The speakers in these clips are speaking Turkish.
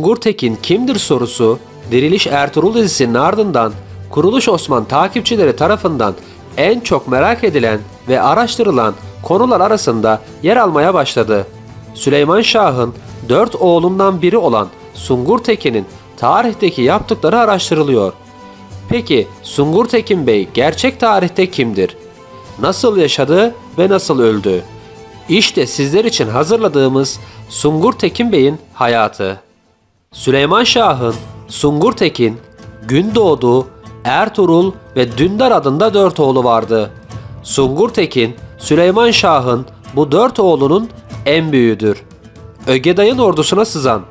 Sungur Tekin kimdir sorusu, Diriliş Ertuğrul dizisinin ardından Kuruluş Osman takipçileri tarafından en çok merak edilen ve araştırılan konular arasında yer almaya başladı. Süleyman Şah'ın 4 oğlundan biri olan Sungur Tekin'in tarihteki yaptıkları araştırılıyor. Peki Sungur Tekin Bey gerçek tarihte kimdir? Nasıl yaşadı ve nasıl öldü? İşte sizler için hazırladığımız Sungur Tekin Bey'in hayatı. Süleyman Şah'ın Sungur Tekin, Gündoğdu, Ertuğrul ve Dündar adında 4 oğlu vardı. Sungur Tekin, Süleyman Şah'ın bu 4 oğlunun en büyüğüdür. Ögeday'ın ordusuna sızan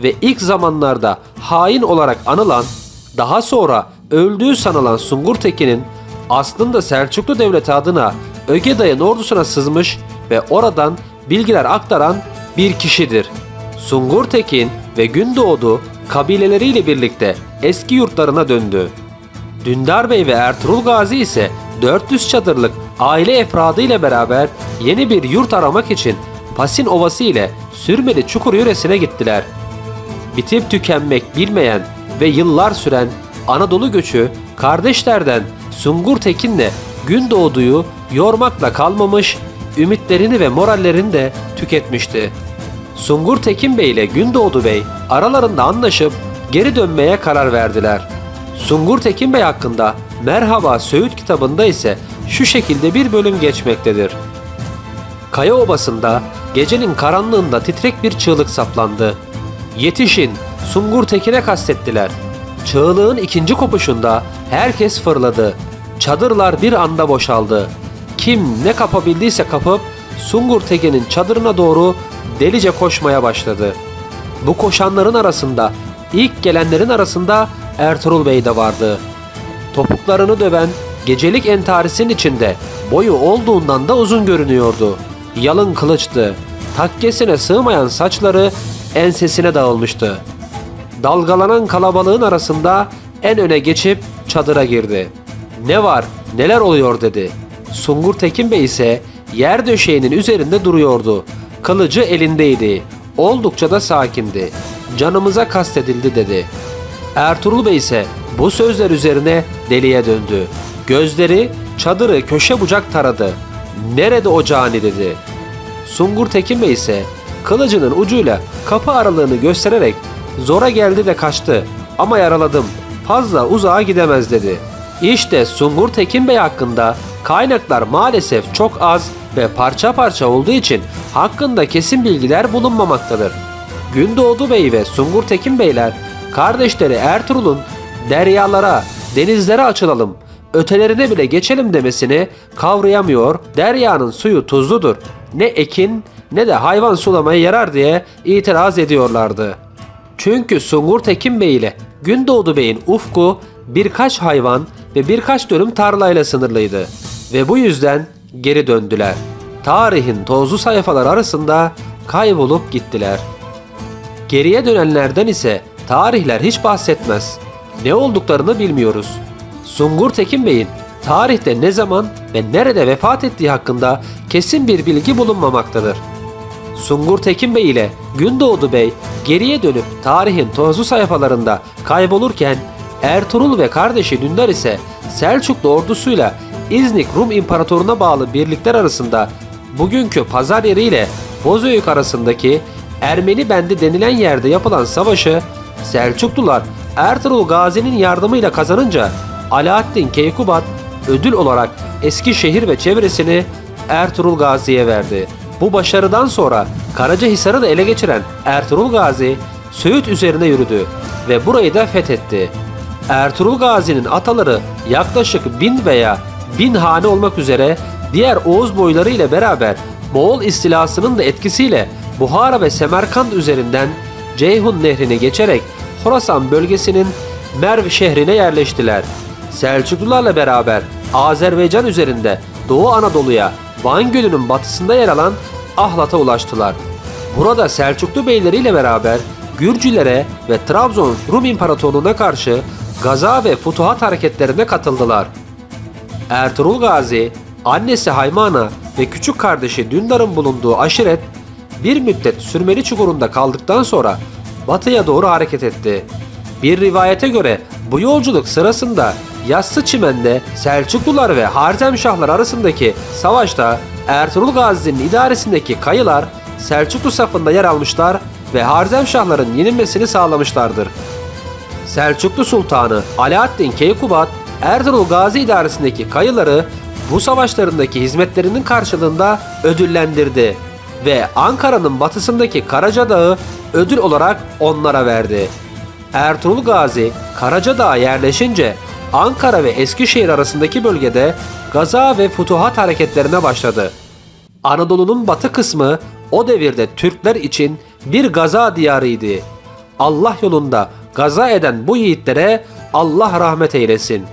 ve ilk zamanlarda hain olarak anılan, daha sonra öldüğü sanılan Sungur Tekin'in aslında Selçuklu Devleti adına Ögeday'ın ordusuna sızmış ve oradan bilgiler aktaran bir kişidir. Sungur Tekin ve Gündoğdu kabileleriyle birlikte eski yurtlarına döndü. Dündar Bey ve Ertuğrul Gazi ise 400 çadırlık aile efradı ile beraber yeni bir yurt aramak için Pasin Ovası ile Sürmeli Çukur yöresine gittiler. Bitip tükenmek bilmeyen ve yıllar süren Anadolu göçü kardeşlerden Sungur Tekin'le Gündoğdu'yu yormakla kalmamış, ümitlerini ve morallerini de tüketmişti. Sungur Tekin Bey ile Gündoğdu Bey aralarında anlaşıp geri dönmeye karar verdiler. Sungur Tekin Bey hakkında Merhaba Söğüt kitabında ise şu şekilde bir bölüm geçmektedir. Kaya Obası'nda gecenin karanlığında titrek bir çığlık saplandı. Yetişin, Sungur Tekin'e kastettiler. Çığlığın ikinci kopuşunda herkes fırladı. Çadırlar bir anda boşaldı. Kim ne kapabildiyse kapıp Sungur Tekin'in çadırına doğru delice koşmaya başladı. Bu koşanların arasında, ilk gelenlerin arasında Ertuğrul Bey de vardı. Topuklarını döven gecelik entarisinin içinde boyu olduğundan da uzun görünüyordu. Yalın kılıçtı. Takkesine sığmayan saçları ensesine dağılmıştı. Dalgalanan kalabalığın arasında en öne geçip çadıra girdi. "Ne var, neler oluyor?" dedi. Sungur Tekin Bey ise yer döşeğinin üzerinde duruyordu. Kılıcı elindeydi. Oldukça da sakindi. "Canımıza kastedildi." dedi. Ertuğrul Bey ise bu sözler üzerine deliye döndü. Gözleri çadırı köşe bucak taradı. "Nerede o cani?" dedi. Sungur Tekin Bey ise kılıcının ucuyla kapı aralığını göstererek "Zora geldi de kaçtı ama yaraladım. Fazla uzağa gidemez." dedi. İşte Sungur Tekin Bey hakkında kaynaklar maalesef çok az ve parça parça olduğu için hakkında kesin bilgiler bulunmamaktadır. Gündoğdu Bey ve Sungur Tekin Beyler kardeşleri Ertuğrul'un deryalara, denizlere açılalım, ötelerine bile geçelim demesini kavrayamıyor, deryanın suyu tuzludur, ne ekin ne de hayvan sulamaya yarar diye itiraz ediyorlardı. Çünkü Sungur Tekin Bey ile Gündoğdu Bey'in ufku birkaç hayvan ve birkaç dönüm tarlayla sınırlıydı ve bu yüzden geri döndüler. Tarihin tozlu sayfalar arasında kaybolup gittiler. Geriye dönenlerden ise tarihler hiç bahsetmez. Ne olduklarını bilmiyoruz. Sungur Tekin Bey'in tarihte ne zaman ve nerede vefat ettiği hakkında kesin bir bilgi bulunmamaktadır. Sungur Tekin Bey ile Gündoğdu Bey geriye dönüp tarihin tozlu sayfalarında kaybolurken Ertuğrul ve kardeşi Dündar ise Selçuklu ordusuyla İznik Rum İmparatorluğu'na bağlı birlikler arasında bugünkü pazar yeri ile Bozüyük arasındaki Ermeni Bendi denilen yerde yapılan savaşı Selçuklular Ertuğrul Gazi'nin yardımıyla kazanınca Alaaddin Keykubat ödül olarak Eskişehir ve çevresini Ertuğrul Gazi'ye verdi. Bu başarıdan sonra Karacahisar'ı da ele geçiren Ertuğrul Gazi Söğüt üzerine yürüdü ve burayı da fethetti. Ertuğrul Gazi'nin ataları yaklaşık 1000 veya 1000 hane olmak üzere diğer Oğuz boyları ile beraber Moğol istilasının da etkisiyle Buhara ve Semerkant üzerinden Ceyhun Nehri'ni geçerek Horasan bölgesinin Merv şehrine yerleştiler. Selçuklularla beraber Azerbaycan üzerinde Doğu Anadolu'ya Van Gölü'nün batısında yer alan Ahlat'a ulaştılar. Burada Selçuklu beyleriyle beraber Gürcülere ve Trabzon Rum İmparatorluğu'na karşı gaza ve futuhat hareketlerine katıldılar. Ertuğrul Gazi, annesi Haymana ve küçük kardeşi Dündar'ın bulunduğu aşiret bir müddet Sürmeli Çukuru'nda kaldıktan sonra batıya doğru hareket etti. Bir rivayete göre bu yolculuk sırasında Yassıçimen'de Selçuklular ve Harzemşahlar arasındaki savaşta Ertuğrul Gazi'nin idaresindeki kayılar Selçuklu safında yer almışlar ve Harzemşahların yenilmesini sağlamışlardır. Selçuklu Sultanı Alaaddin Keykubat, Ertuğrul Gazi idaresindeki kayıları bu savaşlarındaki hizmetlerinin karşılığında ödüllendirdi ve Ankara'nın batısındaki Karacadağ'ı ödül olarak onlara verdi. Ertuğrul Gazi Karacadağ'a yerleşince Ankara ve Eskişehir arasındaki bölgede gaza ve futuhat hareketlerine başladı. Anadolu'nun batı kısmı o devirde Türkler için bir gaza diyarıydı. Allah yolunda gaza eden bu yiğitlere Allah rahmet eylesin.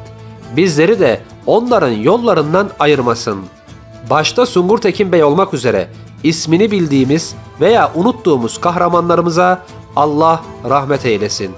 Bizleri de onların yollarından ayırmasın. Başta Sungur Tekin Bey olmak üzere ismini bildiğimiz veya unuttuğumuz kahramanlarımıza Allah rahmet eylesin.